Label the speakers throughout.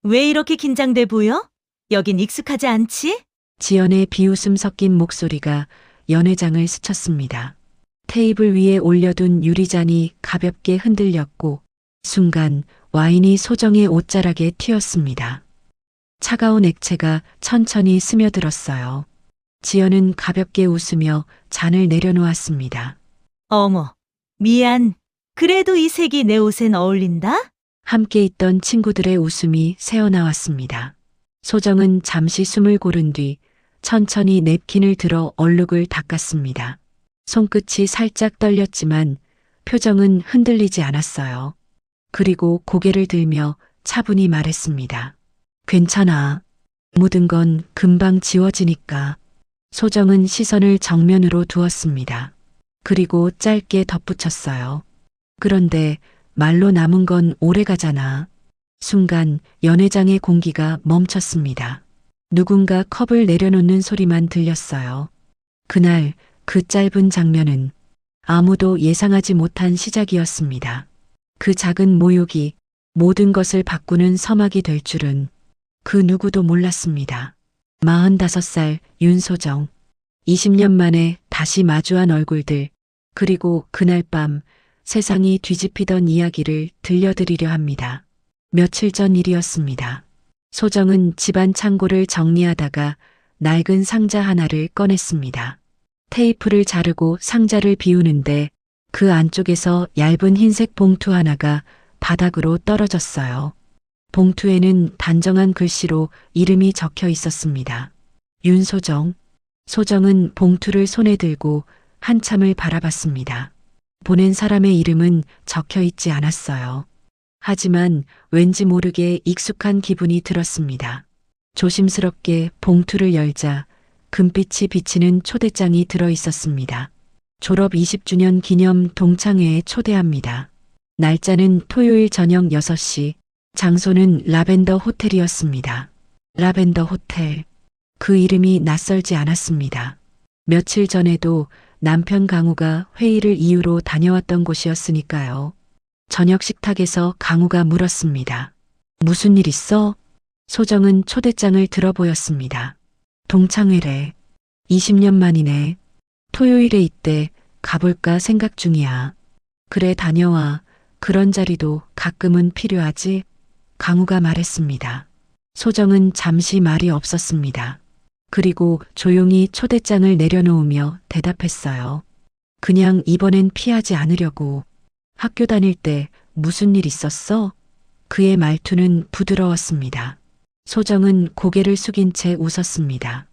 Speaker 1: 왜 이렇게 긴장돼 보여? 여긴 익숙하지 않지?
Speaker 2: 지연의 비웃음 섞인 목소리가 연회장을 스쳤습니다. 테이블 위에 올려둔 유리잔이 가볍게 흔들렸고 순간 와인이 소정의 옷자락에 튀었습니다. 차가운 액체가 천천히 스며들었어요. 지연은 가볍게 웃으며 잔을 내려놓았습니다.
Speaker 1: 어머, 미안. 그래도 이 색이 내 옷엔 어울린다?
Speaker 2: 함께 있던 친구들의 웃음이 새어나왔습니다. 소정은 잠시 숨을 고른 뒤 천천히 냅킨을 들어 얼룩을 닦았습니다. 손끝이 살짝 떨렸지만 표정은 흔들리지 않았어요. 그리고 고개를 들며 차분히 말했습니다. 괜찮아. 묻은 건 금방 지워지니까. 소정은 시선을 정면으로 두었습니다. 그리고 짧게 덧붙였어요. 그런데 말로 남은 건 오래 가잖아. 순간 연회장의 공기가 멈췄습니다. 누군가 컵을 내려놓는 소리만 들렸어요. 그날 그 짧은 장면은 아무도 예상하지 못한 시작이었습니다. 그 작은 모욕이 모든 것을 바꾸는 서막이 될 줄은 그 누구도 몰랐습니다. 45살 윤소정. 20년 만에 다시 마주한 얼굴들, 그리고 그날 밤 세상이 뒤집히던 이야기를 들려드리려 합니다. 며칠 전 일이었습니다. 소정은 집안 창고를 정리하다가 낡은 상자 하나를 꺼냈습니다. 테이프를 자르고 상자를 비우는데 그 안쪽에서 얇은 흰색 봉투 하나가 바닥으로 떨어졌어요. 봉투에는 단정한 글씨로 이름이 적혀 있었습니다. 윤소정. 소정은 봉투를 손에 들고 한참을 바라봤습니다. 보낸 사람의 이름은 적혀 있지 않았어요. 하지만 왠지 모르게 익숙한 기분이 들었습니다. 조심스럽게 봉투를 열자 금빛이 비치는 초대장이 들어 있었습니다. 졸업 20주년 기념 동창회에 초대합니다. 날짜는 토요일 저녁 6시, 장소는 라벤더 호텔이었습니다. 라벤더 호텔. 그 이름이 낯설지 않았습니다. 며칠 전에도 남편 강우가 회의를 이유로 다녀왔던 곳이었으니까요. 저녁 식탁에서 강우가 물었습니다. 무슨 일 있어? 소정은 초대장을 들어보였습니다. 동창회래. 20년 만이네. 토요일에 있대. 가볼까 생각 중이야. 그래, 다녀와. 그런 자리도 가끔은 필요하지? 강우가 말했습니다. 소정은 잠시 말이 없었습니다. 그리고 조용히 초대장을 내려놓으며 대답했어요. 그냥 이번엔 피하지 않으려고. 학교 다닐 때 무슨 일 있었어? 그의 말투는 부드러웠습니다. 소정은 고개를 숙인 채 웃었습니다.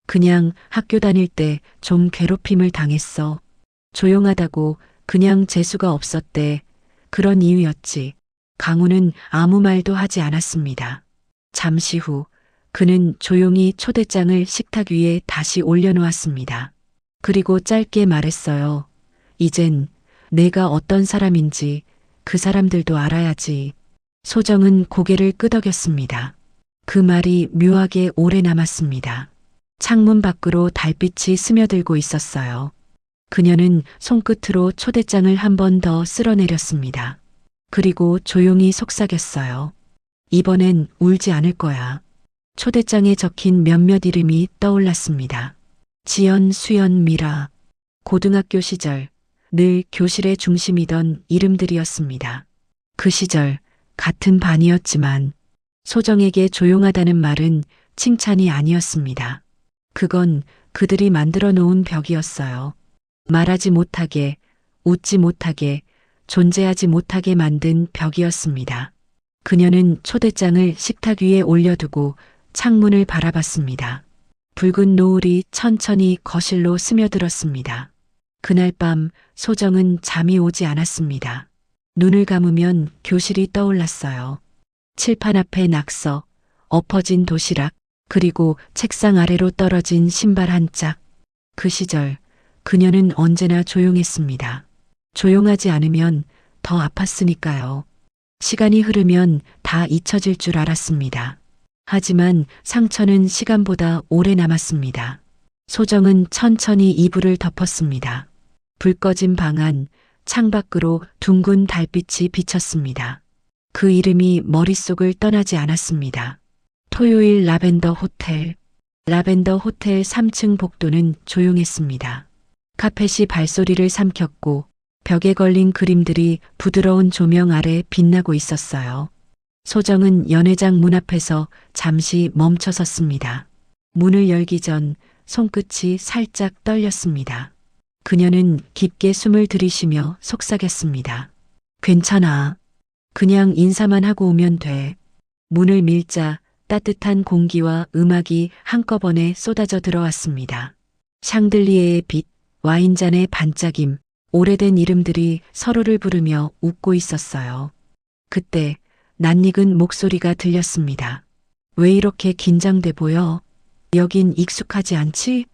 Speaker 2: 그냥 학교 다닐 때 좀 괴롭힘을 당했어. 조용하다고 그냥 재수가 없었대. 그런 이유였지. 강우는 아무 말도 하지 않았습니다. 잠시 후 그는 조용히 초대장을 식탁 위에 다시 올려놓았습니다. 그리고 짧게 말했어요. 이젠 내가 어떤 사람인지 그 사람들도 알아야지. 소정은 고개를 끄덕였습니다. 그 말이 묘하게 오래 남았습니다. 창문 밖으로 달빛이 스며들고 있었어요. 그녀는 손끝으로 초대장을 한 번 더 쓸어내렸습니다. 그리고 조용히 속삭였어요. 이번엔 울지 않을 거야. 초대장에 적힌 몇몇 이름이 떠올랐습니다. 지연, 수연, 미라. 고등학교 시절 늘 교실의 중심이던 이름들이었습니다. 그 시절 같은 반이었지만 소정에게 조용하다는 말은 칭찬이 아니었습니다. 그건 그들이 만들어 놓은 벽이었어요. 말하지 못하게, 웃지 못하게, 존재하지 못하게 만든 벽이었습니다. 그녀는 초대장을 식탁 위에 올려두고 창문을 바라봤습니다. 붉은 노을이 천천히 거실로 스며들었습니다. 그날 밤 소정은 잠이 오지 않았습니다. 눈을 감으면 교실이 떠올랐어요. 칠판 앞에 낙서, 엎어진 도시락, 그리고 책상 아래로 떨어진 신발 한 짝. 그 시절 그녀는 언제나 조용했습니다. 조용하지 않으면 더 아팠으니까요. 시간이 흐르면 다 잊혀질 줄 알았습니다. 하지만 상처는 시간보다 오래 남았습니다. 소정은 천천히 이불을 덮었습니다. 불 꺼진 방 안, 창밖으로 둥근 달빛이 비쳤습니다. 그 이름이 머릿속을 떠나지 않았습니다. 토요일 라벤더 호텔. 라벤더 호텔 3층 복도는 조용했습니다. 카펫이 발소리를 삼켰고 벽에 걸린 그림들이 부드러운 조명 아래 빛나고 있었어요. 소정은 연회장 문 앞에서 잠시 멈춰 섰습니다. 문을 열기 전 손끝이 살짝 떨렸습니다. 그녀는 깊게 숨을 들이쉬며 속삭였습니다. 괜찮아. 그냥 인사만 하고 오면 돼. 문을 밀자 따뜻한 공기와 음악이 한꺼번에 쏟아져 들어왔습니다. 샹들리에의 빛, 와인잔의 반짝임, 오래된 이름들이 서로를 부르며 웃고 있었어요. 그때 낯익은 목소리가 들렸습니다. 왜 이렇게 긴장돼 보여? 여긴 익숙하지 않지?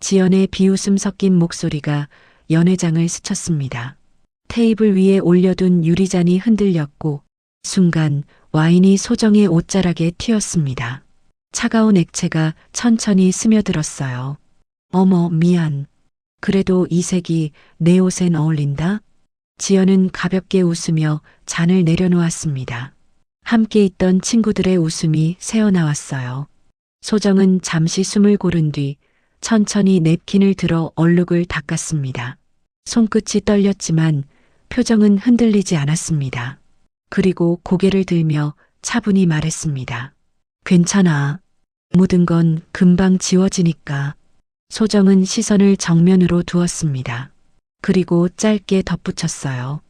Speaker 2: 지연의 비웃음 섞인 목소리가 연회장을 스쳤습니다. 테이블 위에 올려둔 유리잔이 흔들렸고 순간 와인이 소정의 옷자락에 튀었습니다. 차가운 액체가 천천히 스며들었어요. 어머, 미안. 그래도 이 색이 내 옷엔 어울린다? 지연은 가볍게 웃으며 잔을 내려놓았습니다. 함께 있던 친구들의 웃음이 새어나왔어요. 소정은 잠시 숨을 고른 뒤 천천히 냅킨을 들어 얼룩을 닦았습니다. 손끝이 떨렸지만 표정은 흔들리지 않았습니다. 그리고 고개를 들며 차분히 말했습니다. 괜찮아. 묻은 건 금방 지워지니까. 소정은 시선을 정면으로 두었습니다. 그리고 짧게 덧붙였어요.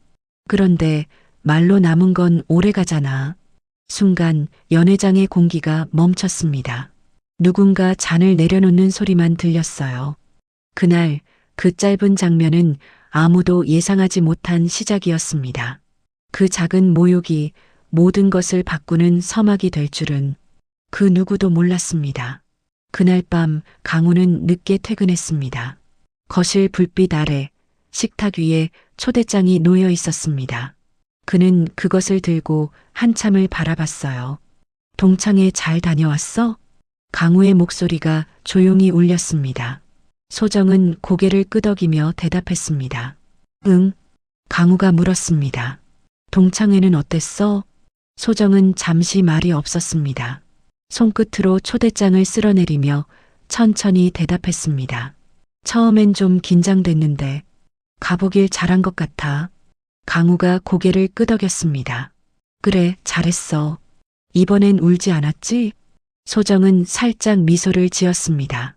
Speaker 2: 그런데 말로 남은 건 오래 가잖아. 순간 연회장의 공기가 멈췄습니다. 누군가 잔을 내려놓는 소리만 들렸어요. 그날 그 짧은 장면은 아무도 예상하지 못한 시작이었습니다. 그 작은 모욕이 모든 것을 바꾸는 서막이 될 줄은 그 누구도 몰랐습니다. 그날 밤 강우는 늦게 퇴근했습니다. 거실 불빛 아래 식탁 위에 초대장이 놓여 있었습니다. 그는 그것을 들고 한참을 바라봤어요. 동창회 잘 다녀왔어? 강우의 목소리가 조용히 울렸습니다. 소정은 고개를 끄덕이며 대답했습니다. 응. 강우가 물었습니다. 동창회는 어땠어? 소정은 잠시 말이 없었습니다. 손끝으로 초대장을 쓸어내리며 천천히 대답했습니다. 처음엔 좀 긴장됐는데 가보길 잘한 것 같아. 강우가 고개를 끄덕였습니다. 그래, 잘했어. 이번엔 울지 않았지? 소정은 살짝 미소를 지었습니다.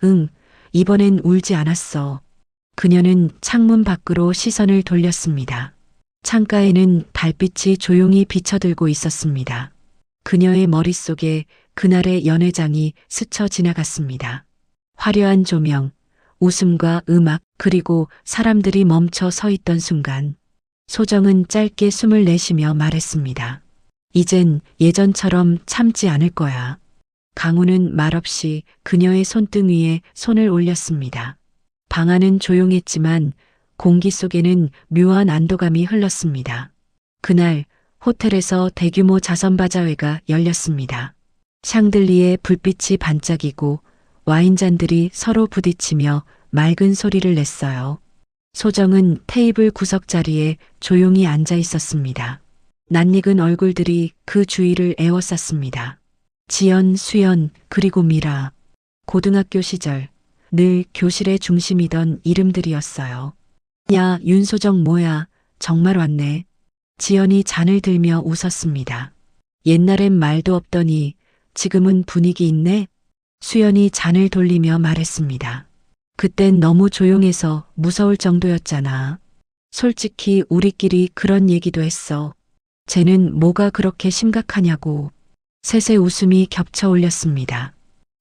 Speaker 2: 응, 이번엔 울지 않았어. 그녀는 창문 밖으로 시선을 돌렸습니다. 창가에는 달빛이 조용히 비쳐들고 있었습니다. 그녀의 머릿속에 그날의 연회장이 스쳐 지나갔습니다. 화려한 조명, 웃음과 음악, 그리고 사람들이 멈춰 서 있던 순간 소정은 짧게 숨을 내쉬며 말했습니다. 이젠 예전처럼 참지 않을 거야. 강우는 말없이 그녀의 손등 위에 손을 올렸습니다. 방 안은 조용했지만 공기 속에는 묘한 안도감이 흘렀습니다. 그날 호텔에서 대규모 자선바자회가 열렸습니다. 샹들리에 불빛이 반짝이고 와인잔들이 서로 부딪히며 맑은 소리를 냈어요. 소정은 테이블 구석자리에 조용히 앉아 있었습니다. 낯익은 얼굴들이 그 주위를 에워쌌습니다. 지연, 수연, 그리고 미라. 고등학교 시절 늘 교실의 중심이던 이름들이었어요. 야, 윤소정 뭐야, 정말 왔네. 지연이 잔을 들며 웃었습니다. 옛날엔 말도 없더니 지금은 분위기 있네. 수연이 잔을 돌리며 말했습니다. 그땐 너무 조용해서 무서울 정도였잖아. 솔직히 우리끼리 그런 얘기도 했어. 쟤는 뭐가 그렇게 심각하냐고. 셋의 웃음이 겹쳐 올렸습니다.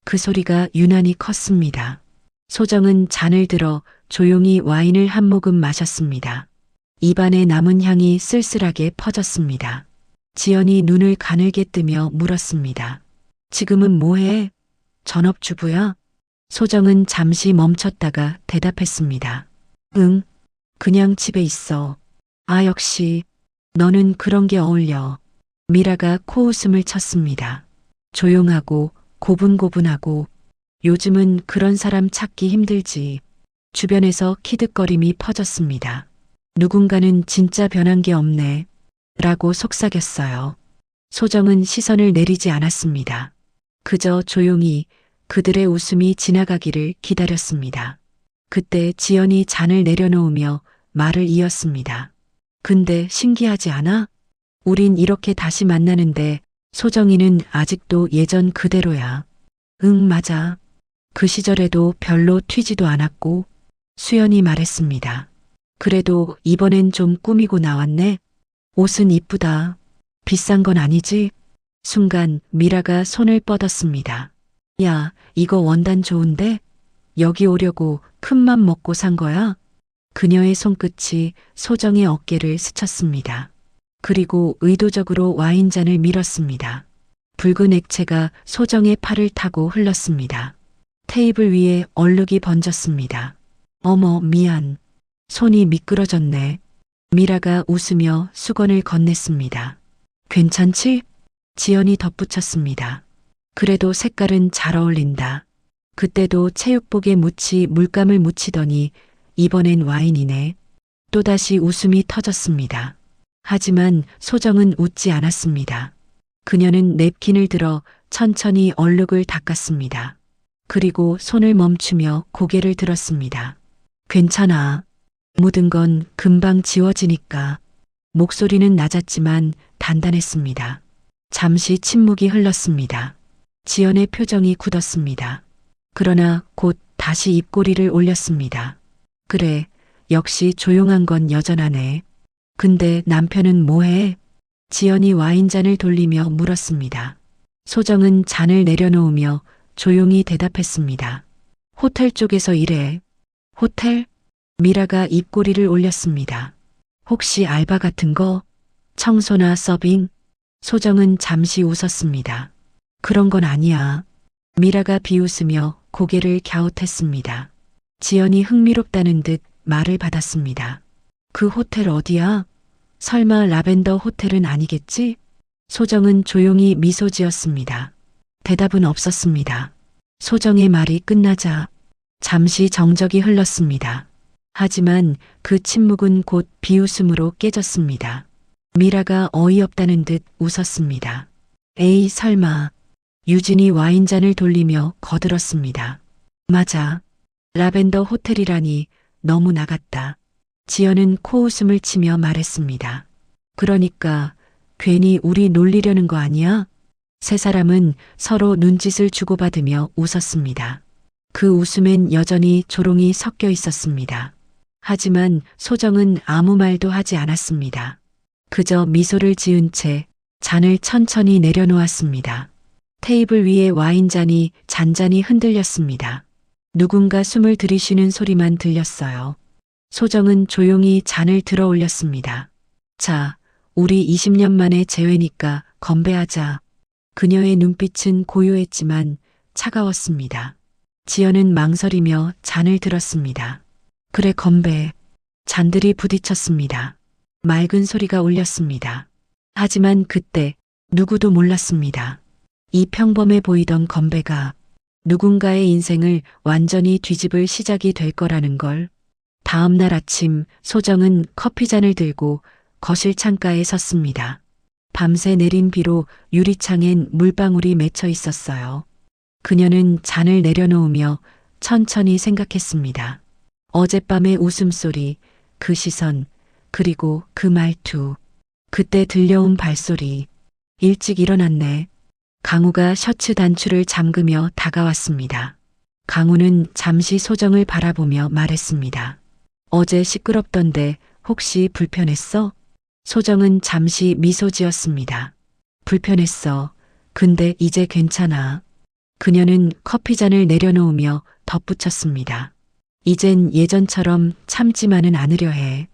Speaker 2: 그 소리가 유난히 컸습니다. 소정은 잔을 들어 조용히 와인을 한 모금 마셨습니다. 입안에 남은 향이 쓸쓸하게 퍼졌습니다. 지연이 눈을 가늘게 뜨며 물었습니다. 지금은 뭐해? 전업주부야? 소정은 잠시 멈췄다가 대답했습니다. 응, 그냥 집에 있어. 아, 역시 너는 그런 게 어울려. 미라가 코웃음을 쳤습니다. 조용하고 고분고분하고 요즘은 그런 사람 찾기 힘들지. 주변에서 키득거림이 퍼졌습니다. 누군가는 진짜 변한 게 없네. 라고 속삭였어요. 소정은 시선을 내리지 않았습니다. 그저 조용히 그들의 웃음이 지나가기를 기다렸습니다. 그때 지연이 잔을 내려놓으며 말을 이었습니다. 근데 신기하지 않아? 우린 이렇게 다시 만나는데 소정이는 아직도 예전 그대로야. 응, 맞아. 그 시절에도 별로 튀지도 않았고, 수연이 말했습니다. 그래도 이번엔 좀 꾸미고 나왔네. 옷은 이쁘다. 비싼 건 아니지? 순간 미라가 손을 뻗었습니다. 야, 이거 원단 좋은데? 여기 오려고 큰맘 먹고 산 거야? 그녀의 손끝이 소정의 어깨를 스쳤습니다. 그리고 의도적으로 와인잔을 밀었습니다. 붉은 액체가 소정의 팔을 타고 흘렀습니다. 테이블 위에 얼룩이 번졌습니다. 어머, 미안. 손이 미끄러졌네. 미라가 웃으며 수건을 건넸습니다. 괜찮지? 지연이 덧붙였습니다. 그래도 색깔은 잘 어울린다. 그때도 체육복에 묻히 물감을 묻히더니 이번엔 와인이네. 또다시 웃음이 터졌습니다. 하지만 소정은 웃지 않았습니다. 그녀는 냅킨을 들어 천천히 얼룩을 닦았습니다. 그리고 손을 멈추며 고개를 들었습니다. 괜찮아. 묻은 건 금방 지워지니까. 목소리는 낮았지만 단단했습니다. 잠시 침묵이 흘렀습니다. 지연의 표정이 굳었습니다. 그러나 곧 다시 입꼬리를 올렸습니다. 그래, 역시 조용한 건 여전하네. 근데 남편은 뭐해? 지연이 와인잔을 돌리며 물었습니다. 소정은 잔을 내려놓으며 조용히 대답했습니다. 호텔 쪽에서 일해. 호텔? 미라가 입꼬리를 올렸습니다. 혹시 알바 같은 거? 청소나 서빙? 소정은 잠시 웃었습니다. 그런 건 아니야. 미라가 비웃으며 고개를 갸웃했습니다. 지연이 흥미롭다는 듯 말을 받았습니다. 그 호텔 어디야? 설마 라벤더 호텔은 아니겠지? 소정은 조용히 미소 지었습니다. 대답은 없었습니다. 소정의 말이 끝나자 잠시 정적이 흘렀습니다. 하지만 그 침묵은 곧 비웃음으로 깨졌습니다. 미라가 어이없다는 듯 웃었습니다. 에이, 설마. 유진이 와인잔을 돌리며 거들었습니다. 맞아. 라벤더 호텔이라니 너무 나갔다. 지연은 코웃음을 치며 말했습니다. 그러니까 괜히 우리 놀리려는 거 아니야? 세 사람은 서로 눈짓을 주고받으며 웃었습니다. 그 웃음엔 여전히 조롱이 섞여 있었습니다. 하지만 소정은 아무 말도 하지 않았습니다. 그저 미소를 지은 채 잔을 천천히 내려놓았습니다. 테이블 위에 와인잔이 잔잔히 흔들렸습니다. 누군가 숨을 들이쉬는 소리만 들렸어요. 소정은 조용히 잔을 들어 올렸습니다. 자, 우리 20년 만에 재회니까 건배하자. 그녀의 눈빛은 고요했지만 차가웠습니다. 지연은 망설이며 잔을 들었습니다. 그래, 건배. 잔들이 부딪혔습니다. 맑은 소리가 울렸습니다. 하지만 그때 누구도 몰랐습니다. 이 평범해 보이던 건배가 누군가의 인생을 완전히 뒤집을 시작이 될 거라는 걸. 다음 날 아침 소정은 커피잔을 들고 거실 창가에 섰습니다. 밤새 내린 비로 유리창엔 물방울이 맺혀 있었어요. 그녀는 잔을 내려놓으며 천천히 생각했습니다. 어젯밤의 웃음소리, 그 시선, 그리고 그 말투. 그때 들려온 발소리. 일찍 일어났네. 강우가 셔츠 단추를 잠그며 다가왔습니다. 강우는 잠시 소정을 바라보며 말했습니다. 어제 시끄럽던데 혹시 불편했어? 소정은 잠시 미소 지었습니다. 불편했어. 근데 이제 괜찮아. 그녀는 커피잔을 내려놓으며 덧붙였습니다. 이젠 예전처럼 참지만은 않으려 해.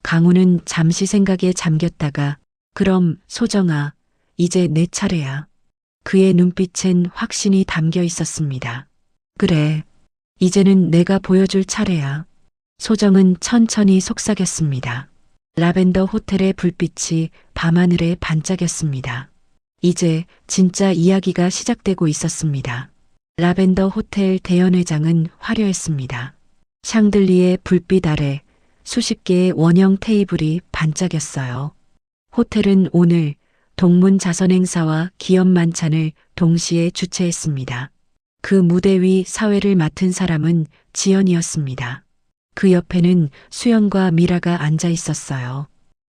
Speaker 2: 강우는 잠시 생각에 잠겼다가 그럼 소정아, 이제 내 차례야. 그의 눈빛엔 확신이 담겨 있었습니다. 그래, 이제는 내가 보여줄 차례야. 소정은 천천히 속삭였습니다. 라벤더 호텔의 불빛이 밤하늘에 반짝였습니다. 이제 진짜 이야기가 시작되고 있었습니다. 라벤더 호텔 대연회장은 화려했습니다. 샹들리에 불빛 아래 수십 개의 원형 테이블이 반짝였어요. 호텔은 오늘 동문 자선 행사와 기업 만찬을 동시에 주최했습니다. 그 무대 위 사회를 맡은 사람은 지연이었습니다. 그 옆에는 수연과 미라가 앉아 있었어요.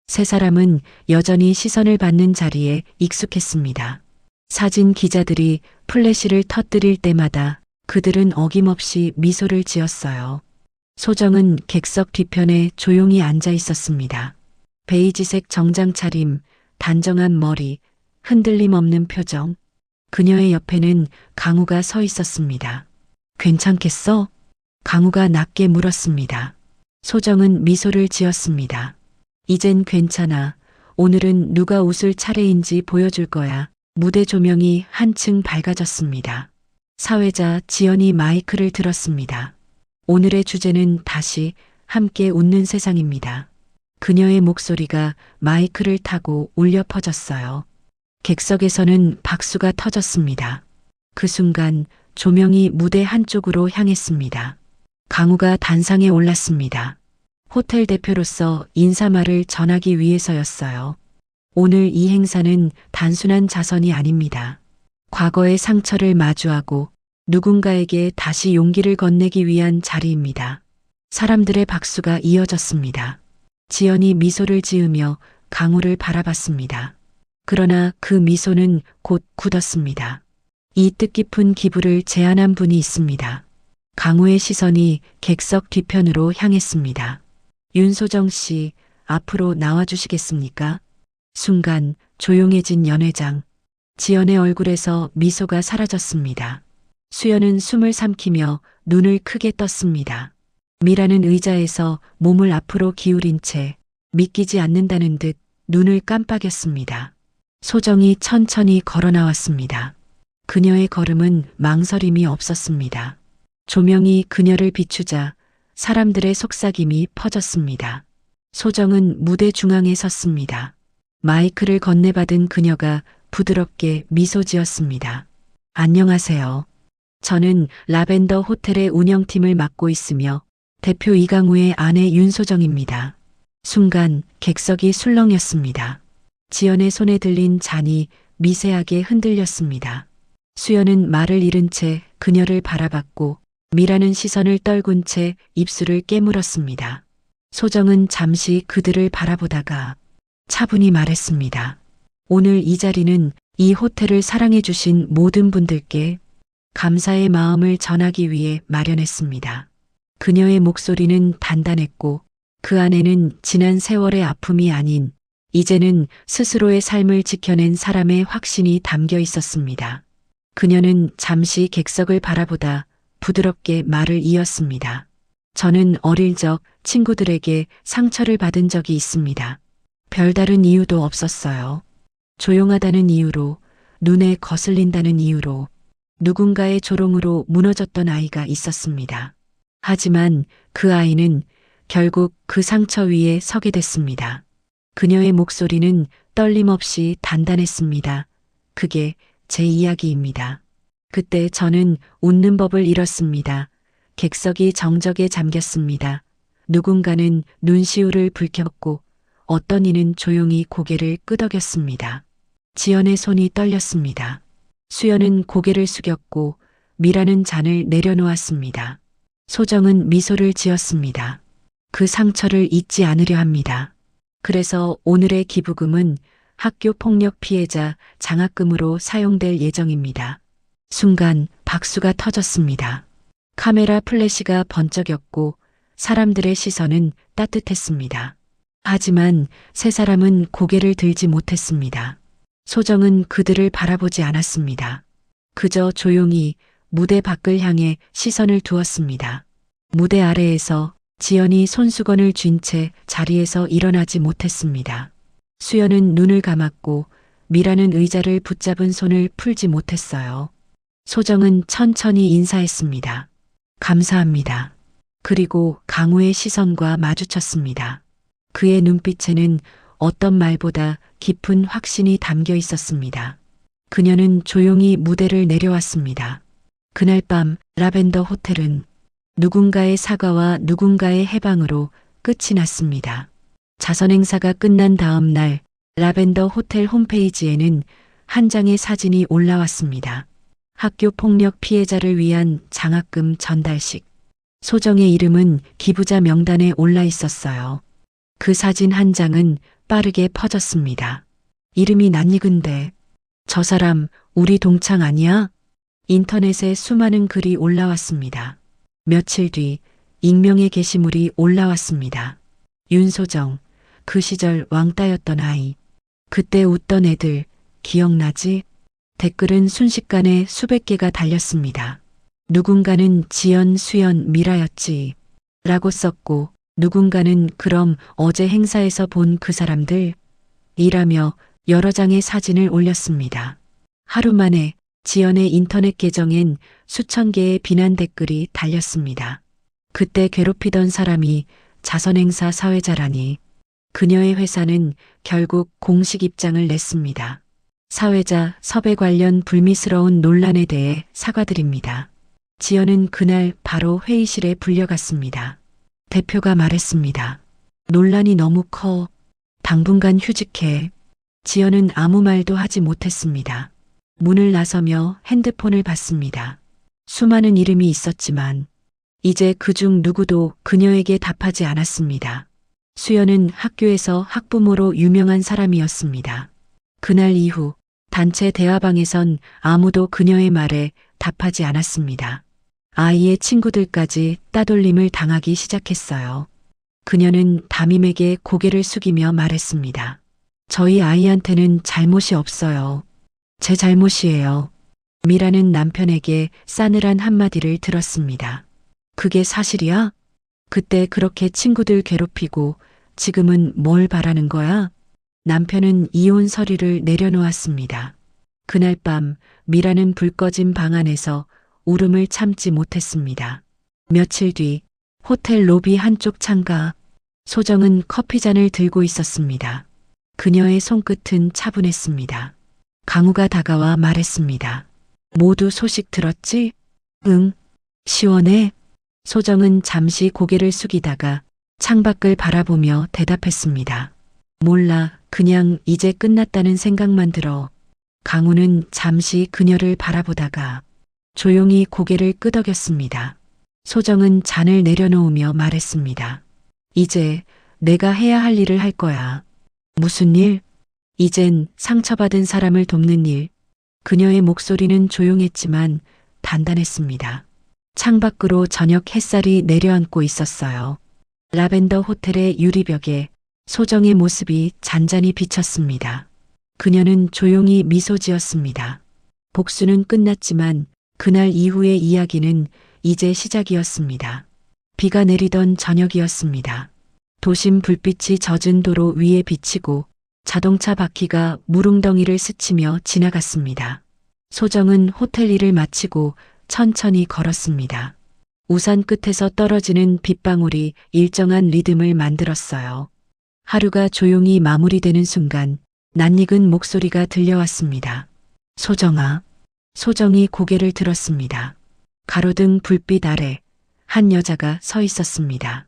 Speaker 2: 세 사람은 여전히 시선을 받는 자리에 익숙했습니다. 사진 기자들이 플래시를 터뜨릴 때마다 그들은 어김없이 미소를 지었어요. 소정은 객석 뒤편에 조용히 앉아 있었습니다. 베이지색 정장 차림, 단정한 머리, 흔들림 없는 표정. 그녀의 옆에는 강우가 서 있었습니다. 괜찮겠어? 강우가 낮게 물었습니다. 소정은 미소를 지었습니다. 이젠 괜찮아. 오늘은 누가 웃을 차례인지 보여줄 거야. 무대 조명이 한층 밝아졌습니다. 사회자 지연이 마이크를 들었습니다. 오늘의 주제는 다시 함께 웃는 세상입니다. 그녀의 목소리가 마이크를 타고 울려 퍼졌어요. 객석에서는 박수가 터졌습니다. 그 순간 조명이 무대 한쪽으로 향했습니다. 강우가 단상에 올랐습니다. 호텔 대표로서 인사말을 전하기 위해서였어요. 오늘 이 행사는 단순한 자선이 아닙니다. 과거의 상처를 마주하고 누군가에게 다시 용기를 건네기 위한 자리입니다. 사람들의 박수가 이어졌습니다. 지연이 미소를 지으며 강우를 바라봤습니다. 그러나 그 미소는 곧 굳었습니다. 이 뜻깊은 기부를 제안한 분이 있습니다. 강우의 시선이 객석 뒤편으로 향했습니다. 윤소정 씨, 앞으로 나와주시겠습니까? 순간 조용해진 연회장. 지연의 얼굴에서 미소가 사라졌습니다. 수연은 숨을 삼키며 눈을 크게 떴습니다. 미라는 의자에서 몸을 앞으로 기울인 채 믿기지 않는다는 듯 눈을 깜빡였습니다. 소정이 천천히 걸어 나왔습니다. 그녀의 걸음은 망설임이 없었습니다. 조명이 그녀를 비추자 사람들의 속삭임이 퍼졌습니다. 소정은 무대 중앙에 섰습니다. 마이크를 건네받은 그녀가 부드럽게 미소 지었습니다. 안녕하세요. 저는 라벤더 호텔의 운영팀을 맡고 있으며 대표 이강우의 아내 윤소정입니다. 순간 객석이 술렁였습니다. 지연의 손에 들린 잔이 미세하게 흔들렸습니다. 수연은 말을 잃은 채 그녀를 바라봤고 미라는 시선을 떨군 채 입술을 깨물었습니다. 소정은 잠시 그들을 바라보다가 차분히 말했습니다. 오늘 이 자리는 이 호텔을 사랑해주신 모든 분들께 감사의 마음을 전하기 위해 마련했습니다. 그녀의 목소리는 단단했고 그 안에는 지난 세월의 아픔이 아닌 이제는 스스로의 삶을 지켜낸 사람의 확신이 담겨 있었습니다. 그녀는 잠시 객석을 바라보다 부드럽게 말을 이었습니다. 저는 어릴 적 친구들에게 상처를 받은 적이 있습니다. 별다른 이유도 없었어요. 조용하다는 이유로, 눈에 거슬린다는 이유로, 누군가의 조롱으로 무너졌던 아이가 있었습니다. 하지만 그 아이는 결국 그 상처 위에 서게 됐습니다. 그녀의 목소리는 떨림 없이 단단했습니다. 그게 제 이야기입니다. 그때 저는 웃는 법을 잃었습니다. 객석이 정적에 잠겼습니다. 누군가는 눈시울을 붉혔고 어떤 이는 조용히 고개를 끄덕였습니다. 지연의 손이 떨렸습니다. 수연은 고개를 숙였고 미라는 잔을 내려놓았습니다. 소정은 미소를 지었습니다. 그 상처를 잊지 않으려 합니다. 그래서 오늘의 기부금은 학교 폭력 피해자 장학금으로 사용될 예정입니다. 순간 박수가 터졌습니다. 카메라 플래시가 번쩍였고 사람들의 시선은 따뜻했습니다. 하지만 세 사람은 고개를 들지 못했습니다. 소정은 그들을 바라보지 않았습니다. 그저 조용히 무대 밖을 향해 시선을 두었습니다. 무대 아래에서 지연이 손수건을 쥔 채 자리에서 일어나지 못했습니다. 수연은 눈을 감았고 미라는 의자를 붙잡은 손을 풀지 못했어요. 소정은 천천히 인사했습니다. 감사합니다. 그리고 강우의 시선과 마주쳤습니다. 그의 눈빛에는 어떤 말보다 깊은 확신이 담겨 있었습니다. 그녀는 조용히 무대를 내려왔습니다. 그날 밤 라벤더 호텔은 누군가의 사과와 누군가의 해방으로 끝이 났습니다. 자선 행사가 끝난 다음 날 라벤더 호텔 홈페이지에는 한 장의 사진이 올라왔습니다. 학교 폭력 피해자를 위한 장학금 전달식. 소정의 이름은 기부자 명단에 올라 있었어요. 그 사진 한 장은 빠르게 퍼졌습니다. 이름이 낯익은데 저 사람 우리 동창 아니야? 인터넷에 수많은 글이 올라왔습니다. 며칠 뒤 익명의 게시물이 올라왔습니다. 윤소정, 그 시절 왕따였던 아이. 그때 웃던 애들 기억나지? 댓글은 순식간에 수백 개가 달렸습니다. 누군가는 지연, 수연, 미라였지 라고 썼고 누군가는 그럼 어제 행사에서 본 그 사람들 이라며 여러 장의 사진을 올렸습니다. 하루 만에 지연의 인터넷 계정엔 수천 개의 비난 댓글이 달렸습니다. 그때 괴롭히던 사람이 자선행사 사회자라니. 그녀의 회사는 결국 공식 입장을 냈습니다. 사회자 섭외 관련 불미스러운 논란에 대해 사과드립니다. 지연은 그날 바로 회의실에 불려갔습니다. 대표가 말했습니다. 논란이 너무 커. 당분간 휴직해. 지연은 아무 말도 하지 못했습니다. 문을 나서며 핸드폰을 봤습니다. 수많은 이름이 있었지만 이제 그중 누구도 그녀에게 답하지 않았습니다. 수연은 학교에서 학부모로 유명한 사람이었습니다. 그날 이후 단체 대화방에선 아무도 그녀의 말에 답하지 않았습니다. 아이의 친구들까지 따돌림을 당하기 시작했어요. 그녀는 담임에게 고개를 숙이며 말했습니다. 저희 아이한테는 잘못이 없어요. 제 잘못이에요. 미라는 남편에게 싸늘한 한마디를 들었습니다. 그게 사실이야? 그때 그렇게 친구들 괴롭히고 지금은 뭘 바라는 거야? 남편은 이혼 서류를 내려놓았습니다. 그날 밤 미라는 불 꺼진 방 안에서 울음을 참지 못했습니다. 며칠 뒤 호텔 로비 한쪽 창가 소정은 커피잔을 들고 있었습니다. 그녀의 손끝은 차분했습니다. 강우가 다가와 말했습니다. 모두 소식 들었지? 응. 시원해? 소정은 잠시 고개를 숙이다가 창밖을 바라보며 대답했습니다. 몰라, 그냥 이제 끝났다는 생각만 들어. 강우는 잠시 그녀를 바라보다가 조용히 고개를 끄덕였습니다. 소정은 잔을 내려놓으며 말했습니다. 이제 내가 해야 할 일을 할 거야. 무슨 일? 이젠 상처받은 사람을 돕는 일. 그녀의 목소리는 조용했지만 단단했습니다. 창밖으로 저녁 햇살이 내려앉고 있었어요. 라벤더 호텔의 유리벽에 소정의 모습이 잔잔히 비쳤습니다. 그녀는 조용히 미소 지었습니다. 복수는 끝났지만 그날 이후의 이야기는 이제 시작이었습니다. 비가 내리던 저녁이었습니다. 도심 불빛이 젖은 도로 위에 비치고 자동차 바퀴가 무릉덩이를 스치며 지나갔습니다. 소정은 호텔 일을 마치고 천천히 걸었습니다. 우산 끝에서 떨어지는 빗방울이 일정한 리듬을 만들었어요. 하루가 조용히 마무리되는 순간 낯익은 목소리가 들려왔습니다. 소정아. 소정이 고개를 들었습니다. 가로등 불빛 아래 한 여자가 서 있었습니다.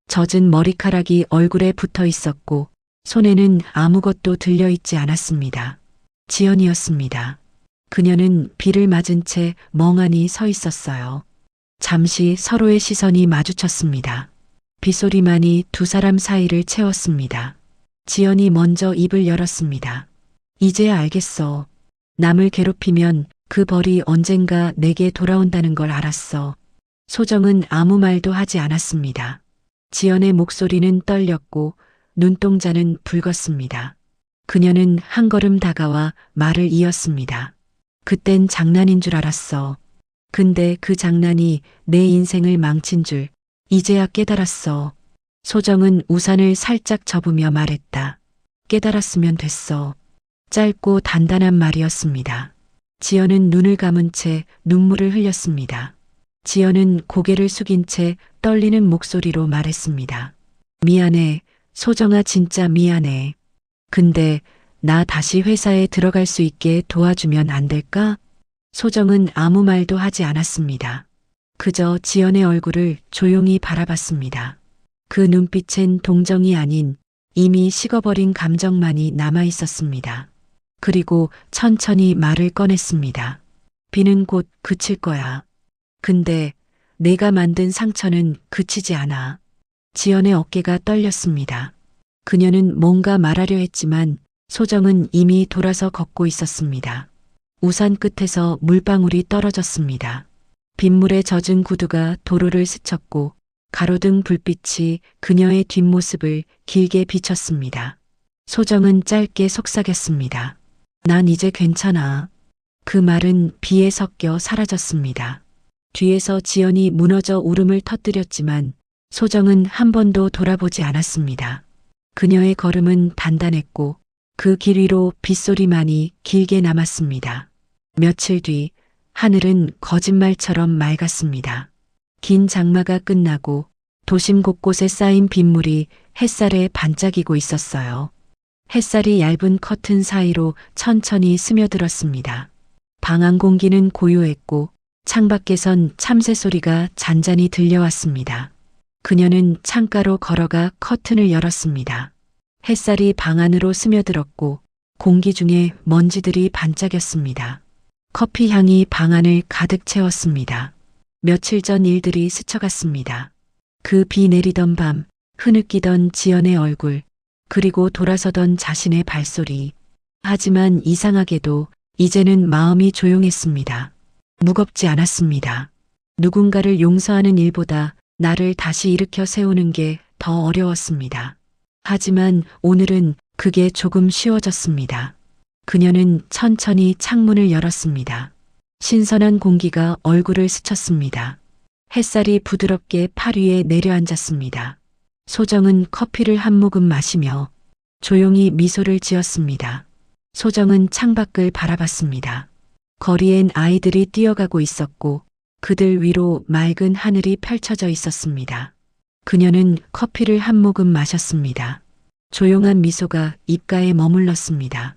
Speaker 2: 젖은 머리카락이 얼굴에 붙어 있었고 손에는 아무것도 들려있지 않았습니다. 지연이었습니다. 그녀는 비를 맞은 채 멍하니 서 있었어요. 잠시 서로의 시선이 마주쳤습니다. 빗소리만이 두 사람 사이를 채웠습니다. 지연이 먼저 입을 열었습니다. 이제야 알겠어. 남을 괴롭히면 그 벌이 언젠가 내게 돌아온다는 걸 알았어. 소정은 아무 말도 하지 않았습니다. 지연의 목소리는 떨렸고 눈동자는 붉었습니다. 그녀는 한 걸음 다가와 말을 이었습니다. 그땐 장난인 줄 알았어. 근데 그 장난이 내 인생을 망친 줄 이제야 깨달았어. 소정은 우산을 살짝 접으며 말했다. 깨달았으면 됐어. 짧고 단단한 말이었습니다. 지연은 눈을 감은 채 눈물을 흘렸습니다. 지연은 고개를 숙인 채 떨리는 목소리로 말했습니다. 미안해. 소정아, 진짜 미안해. 근데 나 다시 회사에 들어갈 수 있게 도와주면 안 될까? 소정은 아무 말도 하지 않았습니다. 그저 지연의 얼굴을 조용히 바라봤습니다. 그 눈빛엔 동정이 아닌 이미 식어버린 감정만이 남아 있었습니다. 그리고 천천히 말을 꺼냈습니다. 비는 곧 그칠 거야. 근데 내가 만든 상처는 그치지 않아. 지연의 어깨가 떨렸습니다. 그녀는 뭔가 말하려 했지만 소정은 이미 돌아서 걷고 있었습니다. 우산 끝에서 물방울이 떨어졌습니다. 빗물에 젖은 구두가 도로를 스쳤고 가로등 불빛이 그녀의 뒷모습을 길게 비쳤습니다. 소정은 짧게 속삭였습니다. 난 이제 괜찮아. 그 말은 비에 섞여 사라졌습니다. 뒤에서 지연이 무너져 울음을 터뜨렸지만 소정은 한 번도 돌아보지 않았습니다. 그녀의 걸음은 단단했고 그 길 위로 빗소리만이 길게 남았습니다. 며칠 뒤 하늘은 거짓말처럼 맑았습니다. 긴 장마가 끝나고 도심 곳곳에 쌓인 빗물이 햇살에 반짝이고 있었어요. 햇살이 얇은 커튼 사이로 천천히 스며들었습니다. 방 안 공기는 고요했고 창밖에선 참새 소리가 잔잔히 들려왔습니다. 그녀는 창가로 걸어가 커튼을 열었습니다. 햇살이 방 안으로 스며들었고 공기 중에 먼지들이 반짝였습니다. 커피 향이 방 안을 가득 채웠습니다. 며칠 전 일들이 스쳐갔습니다. 그 비 내리던 밤, 흐느끼던 지연의 얼굴, 그리고 돌아서던 자신의 발소리. 하지만 이상하게도 이제는 마음이 조용했습니다. 무겁지 않았습니다. 누군가를 용서하는 일보다 나를 다시 일으켜 세우는 게 더 어려웠습니다. 하지만 오늘은 그게 조금 쉬워졌습니다. 그녀는 천천히 창문을 열었습니다. 신선한 공기가 얼굴을 스쳤습니다. 햇살이 부드럽게 팔 위에 내려앉았습니다. 소정은 커피를 한 모금 마시며 조용히 미소를 지었습니다. 소정은 창밖을 바라봤습니다. 거리엔 아이들이 뛰어가고 있었고 그들 위로 맑은 하늘이 펼쳐져 있었습니다. 그녀는 커피를 한 모금 마셨습니다. 조용한 미소가 입가에 머물렀습니다.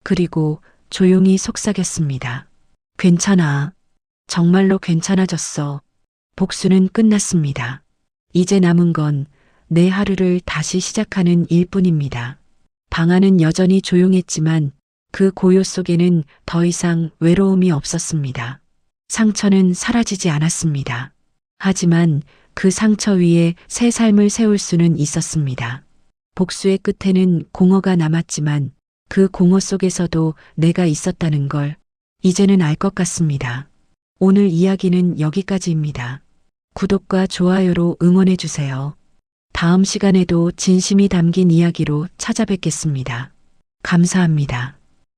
Speaker 2: 그리고 조용히 속삭였습니다. 괜찮아. 정말로 괜찮아졌어. 복수는 끝났습니다. 이제 남은 건 내 하루를 다시 시작하는 일뿐입니다. 방 안은 여전히 조용했지만 그 고요 속에는 더 이상 외로움이 없었습니다. 상처는 사라지지 않았습니다. 하지만 그 상처 위에 새 삶을 세울 수는 있었습니다. 복수의 끝에는 공허가 남았지만 그 공허 속에서도 내가 있었다는 걸 이제는 알 것 같습니다. 오늘 이야기는 여기까지입니다. 구독과 좋아요로 응원해 주세요. 다음 시간에도 진심이 담긴 이야기로 찾아뵙겠습니다. 감사합니다.